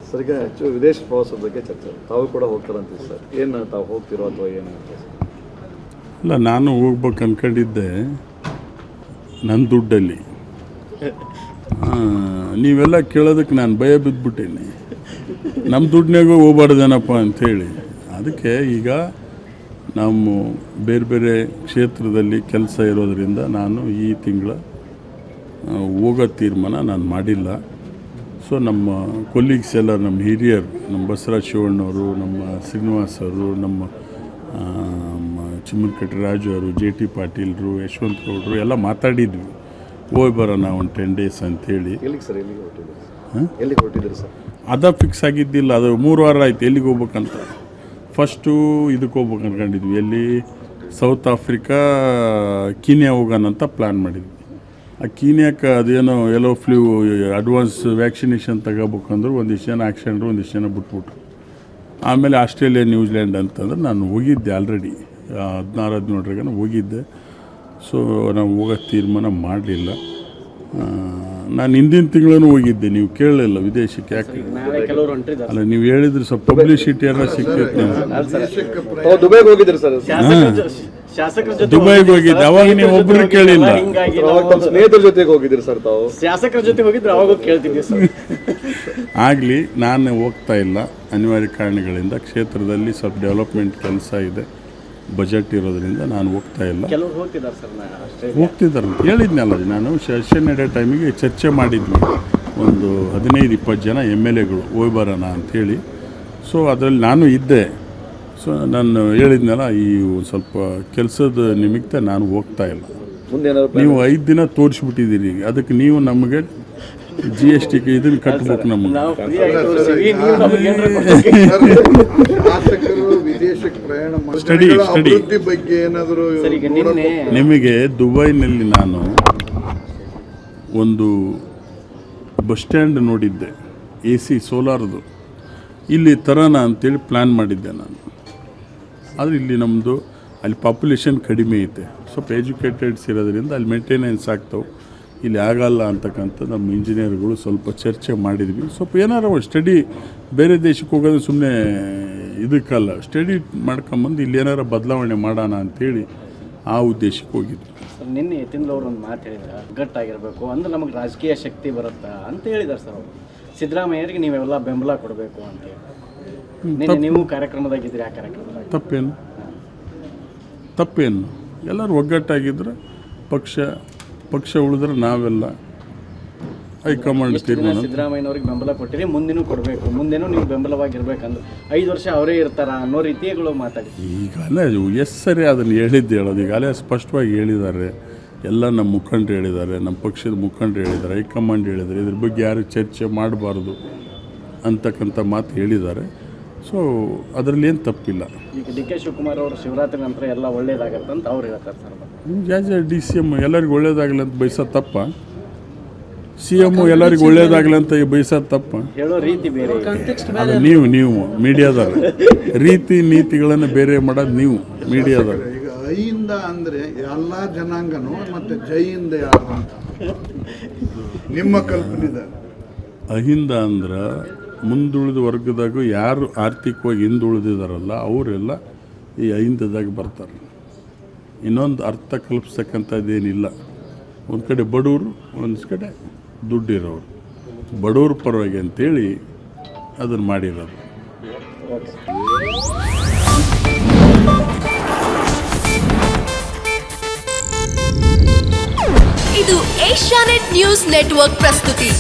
Sir ಈಗ ವಿದೇಶ ಪ್ರವಾಸದ ಬಗ್ಗೆ ಚರ್ಚೆ ತಾವು ಕೂಡ ಹೋಗ್ತಾರಂತೀವಿ ಸರ್, ಏನು ತಾವು ಹೋಗ್ತಿರೋ ಅಥವಾ ಏನು? ಇಲ್ಲ, ನಾನು ಹೋಗ್ಬೇಕು ಅಂದ್ಕೊಂಡಿದ್ದೆ ನನ್ನ ದುಡ್ಡಲ್ಲಿ. ನೀವೆಲ್ಲ ಕೇಳೋದಕ್ಕೆ ನಾನು ಭಯ ಬಿದ್ದುಬಿಟ್ಟೇನೆ, ನಮ್ಮ ದುಡ್ಡಿನಾಗೂ ಹೋಗ್ಬಾರ್ದೇನಪ್ಪ ಅಂಥೇಳಿ. ಅದಕ್ಕೆ ಈಗ ನಮ್ಮ ಬೇರೆ ಬೇರೆ ಕ್ಷೇತ್ರದಲ್ಲಿ ಕೆಲಸ ಇರೋದರಿಂದ ನಾನು ಈ ತಿಂಗಳ ಹೋಗೋ ತೀರ್ಮಾನ ನಾನು ಮಾಡಿಲ್ಲ. ಸೊ ನಮ್ಮ ಕೊಲೀಗ್ಸ್ ಎಲ್ಲ, ನಮ್ಮ ಹಿರಿಯರು, ನಮ್ಮ ಬಸವರಾಜ್ ಶಿವಣ್ಣವರು, ನಮ್ಮ ಶ್ರೀನಿವಾಸ್ ಅವರು, ನಮ್ಮ ಚಿಮ್ಮನಕಟ್ಟೆ ರಾಜು ಅವರು, JT ಪಾಟೀಲ್ರು, ಯಶವಂತ ಗೌಡರು ಎಲ್ಲ ಮಾತಾಡಿದ್ವಿ, ಹೋಗಿ ಬರೋಣ ಒಂದು 10 days ಅಂಥೇಳಿ. ಎಲ್ಲಿಗೆ ಹೊರಟಿದ್ದೀರಿ ಸರ್? ಅದ ಫಿಕ್ಸ್ ಆಗಿದ್ದಿಲ್ಲ, ಅದು 3 ವಾರ ಆಯ್ತು ಎಲ್ಲಿಗೆ ಹೋಗ್ಬೇಕಂತ. ಫಸ್ಟು ಇದಕ್ಕೆ ಹೋಗ್ಬೇಕು ಅಂದ್ಕೊಂಡಿದ್ವಿ, ಎಲ್ಲಿ ಸೌತ್ ಆಫ್ರಿಕಾ, ಕೀನ್ಯಾ ಹೋಗೋಣ ಅಂತ ಪ್ಲ್ಯಾನ್ ಮಾಡಿದ್ವಿ. ಆ ಕೀನ್ಯಾಕ್ಕೆ ಅದೇನೋ ಎಲ್ಲೋ ಫ್ಲೂ ಅಡ್ವಾನ್ಸ್ ವ್ಯಾಕ್ಸಿನೇಷನ್ ತಗೋಬೇಕಂದ್ರೆ ಒಂದಿಷ್ಟು ಜನ ಆ್ಯಕ್ಷನ್ರು, ಒಂದಿಷ್ಟು ಜನ ಬಿಟ್ಬಿಟ್ರು. ಆಮೇಲೆ ಆಸ್ಟ್ರೇಲಿಯಾ, ನ್ಯೂಜಿಲ್ಯಾಂಡ್ ಅಂತಂದ್ರೆ ನಾನು ಹೋಗಿದ್ದೆ ಆಲ್ರೆಡಿ 16-17 ಹೋಗಿದ್ದೆ. ಸೊ ನಾವು ಹೋಗೋ ತೀರ್ಮಾನ ಮಾಡಲಿಲ್ಲ. ನಾನು ಹಿಂದಿನ ತಿಂಗಳೂ ಹೋಗಿದ್ದೆ, ನೀವು ಕೇಳಲಿಲ್ಲ ವಿದೇಶಕ್ಕೆ. ಯಾಕೆ ಅಲ್ಲ, ನೀವು ಹೇಳಿದ್ರೆ ಸ್ವಲ್ಪ ಪಬ್ಲಿಸಿಟಿ ಎಲ್ಲ ಸಿಗ್ತೈತೆ. ದುಬೈಗೆ ಹೋಗಿದ್ರಿ ಸರ್? ದುಬೈಗೆ ಹೋಗಿದ್ದೆ, ಅವಾಗ ನೀವು ಒಬ್ಬರು ಕೇಳಿಲ್ಲ. ಸ್ನೇಹಿತರ ಜೊತೆಗೆ ಹೋಗಿದ್ರಿ ಸರ್ ತಾವು? ಶಾಸಕರ ಜೊತೆ ಹೋಗಿದ್ರೆ ಅವಾಗ ಕೇಳ್ತಿದ್ವಿ ಸರ್. ಆಗಲಿ, ನಾನು ಹೋಗ್ತಾ ಇಲ್ಲ ಅನಿವಾರ್ಯ ಕಾರಣಗಳಿಂದ. ಕ್ಷೇತ್ರದಲ್ಲಿ ಸ್ವಲ್ಪ ಡೆವಲಪ್ಮೆಂಟ್ ಕೆಲಸ ಇದೆ, ಬಜೆಟ್ ಇರೋದ್ರಿಂದ ನಾನು ಹೋಗ್ತಾ ಇಲ್ಲ. ಹೋಗ್ತಿದ್ದಾರೆ ಅಂತ ಹೇಳಿದ್ನಲ್ಲ, ನಾನು ಸೆಷನ್ ನಡೆಯೋ ಟೈಮಿಗೆ ಚರ್ಚೆ ಮಾಡಿದ್ವಿ, ಒಂದು 15-20 ಜನ MLAಗಳು ಹೋಗಿ ಬರೋಣ ಅಂಥೇಳಿ. ಸೊ ಅದರಲ್ಲಿ ನಾನು ಇದ್ದೆ. ಸೊ ನಾನು ಹೇಳಿದ್ನಲ್ಲ, ಈ ಸ್ವಲ್ಪ ಕೆಲಸದ ನಿಮಿತ್ತ ನಾನು ಹೋಗ್ತಾ ಇಲ್ಲ. ನೀವು 5 ದಿನ ತೋರಿಸ್ಬಿಟ್ಟಿದ್ದೀರಿ, ಅದಕ್ಕೆ ನೀವು ನಮಗೆ GST ಇದನ್ನು ಕಟ್ಟಬೇಕು. ನಮಗೆ ಸ್ಟಡಿ ನಿಮಗೆ ದುಬೈನಲ್ಲಿ ನಾನು ಒಂದು ಬಸ್ ಸ್ಟ್ಯಾಂಡ್ ನೋಡಿದ್ದೆ, AC ಸೋಲಾರ್ದು. ಇಲ್ಲಿ ತರೋಣ ಅಂತೇಳಿ ಪ್ಲ್ಯಾನ್ ಮಾಡಿದ್ದೆ ನಾನು. ಆದರೆ ಇಲ್ಲಿ ನಮ್ಮದು ಅಲ್ಲಿ ಪಾಪ್ಯುಲೇಷನ್ ಕಡಿಮೆ ಐತೆ, ಸ್ವಲ್ಪ ಎಜುಕೇಟೆಡ್ಸ್ ಇರೋದ್ರಿಂದ ಅಲ್ಲಿ ಮೇಂಟೆನೆನ್ಸ್ ಆಗ್ತಾವೆ, ಇಲ್ಲಿ ಆಗಲ್ಲ ಅಂತಕ್ಕಂಥ ನಮ್ಮ ಇಂಜಿನಿಯರ್ಗಳು ಸ್ವಲ್ಪ ಚರ್ಚೆ ಮಾಡಿದ್ವಿ. ಸ್ವಲ್ಪ ಏನಾರು ಸ್ಟಡಿ, ಬೇರೆ ದೇಶಕ್ಕೆ ಹೋಗೋದು ಸುಮ್ಮನೆ ಇದಕ್ಕಲ್ಲ, ಸ್ಟಡಿ ಮಾಡ್ಕೊಂಬಂದು ಇಲ್ಲಿ ಏನಾರು ಬದಲಾವಣೆ ಮಾಡೋಣ ಅಂಥೇಳಿ ಆ ಉದ್ದೇಶಕ್ಕೆ ಹೋಗಿದ್ವಿ. ಸರ್, ನಿನ್ನೆ ಯತೀಂದ್ರ ಒಂದು ಮಾತು ಹೇಳಿದ್ರೆ, ಒಗ್ಗಟ್ಟಾಗಿರಬೇಕು ಅಂದ್ರೆ ನಮಗೆ ರಾಜಕೀಯ ಶಕ್ತಿ ಬರುತ್ತಾ ಅಂತ ಹೇಳಿದ್ದಾರೆ ಸರ್ ಅವರು. ಸಿದ್ದರಾಮಯ್ಯರಿಗೆ ನೀವೆಲ್ಲ ಬೆಂಬಲ ಕೊಡಬೇಕು ಅಂತೇಳಿ ನಿನ್ನೆ ನೀವು ಕಾರ್ಯಕ್ರಮದಾಗಿದ್ರಿ. ಆ ಕಾರ್ಯಕ್ರಮದಾಗ ತಪ್ಪೇನು? ಎಲ್ಲರೂ ಒಗ್ಗಟ್ಟಾಗಿದ್ರೆ ಪಕ್ಷ ಉಳಿದ್ರೆ ನಾವೆಲ್ಲ ಹೈಕಮಾಂಡ್ ತೀರ್ಮಾನ. ಸಿದ್ದರಾಮಯ್ಯನವ್ರಿಗೆ ಬೆಂಬಲ ಕೊಟ್ಟಿರಿ, ಮುಂದೇನೂ ಕೊಡಬೇಕು, ಮುಂದೇನೂ ನೀವು ಬೆಂಬಲವಾಗಿರ್ಬೇಕಂದ್ರೆ 5 ವರ್ಷ ಅವರೇ ಇರ್ತಾರ ಅನ್ನೋ ರೀತಿಗಳು ಮಾತಾಡಿ. ಈಗಲೇ ಸರಿ ಅದನ್ನು ಹೇಳೋದು ಈಗಾಗಲೇ ಸ್ಪಷ್ಟವಾಗಿ ಹೇಳಿದ್ದಾರೆ. ಎಲ್ಲ ನಮ್ಮ ಮುಖಂಡರು ಹೇಳಿದ್ದಾರೆ, ನಮ್ಮ ಪಕ್ಷದ ಮುಖಂಡರು ಹೇಳಿದ್ದಾರೆ, ಹೈಕಮಾಂಡ್ ಹೇಳಿದ್ದಾರೆ, ಇದ್ರ ಬಗ್ಗೆ ಯಾರು ಚರ್ಚೆ ಮಾಡಬಾರ್ದು ಅಂತಕ್ಕಂಥ ಮಾತು ಹೇಳಿದ್ದಾರೆ. ಸೊ ಅದರಲ್ಲಿ ಏನು ತಪ್ಪಿಲ್ಲ. ಈಗ DK ಶಿವಕುಮಾರ್ ಅವರು ಶಿವರಾತ್ರಿ ನಂತರ ಎಲ್ಲ ಒಳ್ಳೇದಾಗತ್ತೆ ಅಂತ ಅವ್ರು ಹೇಳ್ತಾರೆ ಸರ್. ಆ್ಯಸ್ ಎ DCM ಎಲ್ಲರಿಗೂ ಒಳ್ಳೇದಾಗಲಿ ಅಂತ ಬಯಸೋದು ತಪ್ಪ? CM ಎಲ್ಲರಿಗೂ ಒಳ್ಳೇದಾಗಲಿ ಅಂತ ಬಯಸೋದು ತಪ್ಪ? ಹೇಳೋ ರೀತಿ ಬೇರೆ. ಅದು ನೀವು ಮೀಡಿಯಾದವ್ರು ರೀತಿ ನೀತಿಗಳನ್ನು ಬೇರೆ ಮಾಡೋದು ನೀವು ಮೀಡಿಯಾದವ್ರು. ಈಗ ಅಹಿಂದ ಅಂದರೆ ಎಲ್ಲ ಜನಾಂಗನೂ ಮತ್ತು ಜೈಯಿಂದ ಯಾರು ಅಂತ ನಿಮ್ಮ ಕಲ್ಪನೆ? ಅಹಿಂದ ಅಂದ್ರೆ ಮುಂದುಳಿದ ವರ್ಗದಾಗೂ ಯಾರು ಆರ್ಥಿಕವಾಗಿ ಹಿಂದುಳಿದಿದಾರಲ್ಲ ಅವರೆಲ್ಲ ಈ ಅಹಿಂದದಾಗ ಬರ್ತಾರೆ. ಇನ್ನೊಂದು ಅರ್ಥ ಕಲ್ಪಿಸ್ತಕ್ಕಂಥದ್ದೇನಿಲ್ಲ. ಒಂದು ಕಡೆ ಬಡವರು, ಒಂದು ಕಡೆ ದುಡ್ಡಿರೋರು, ಬಡವ್ರ ಪರವಾಗಿ ಅಂತೇಳಿ ಅದನ್ನು ಮಾಡಿರೋದು. ಇದು ಏಷ್ಯಾನೆಟ್ ನ್ಯೂಸ್ ನೆಟ್ವರ್ಕ್ ಪ್ರಸ್ತುತಿ.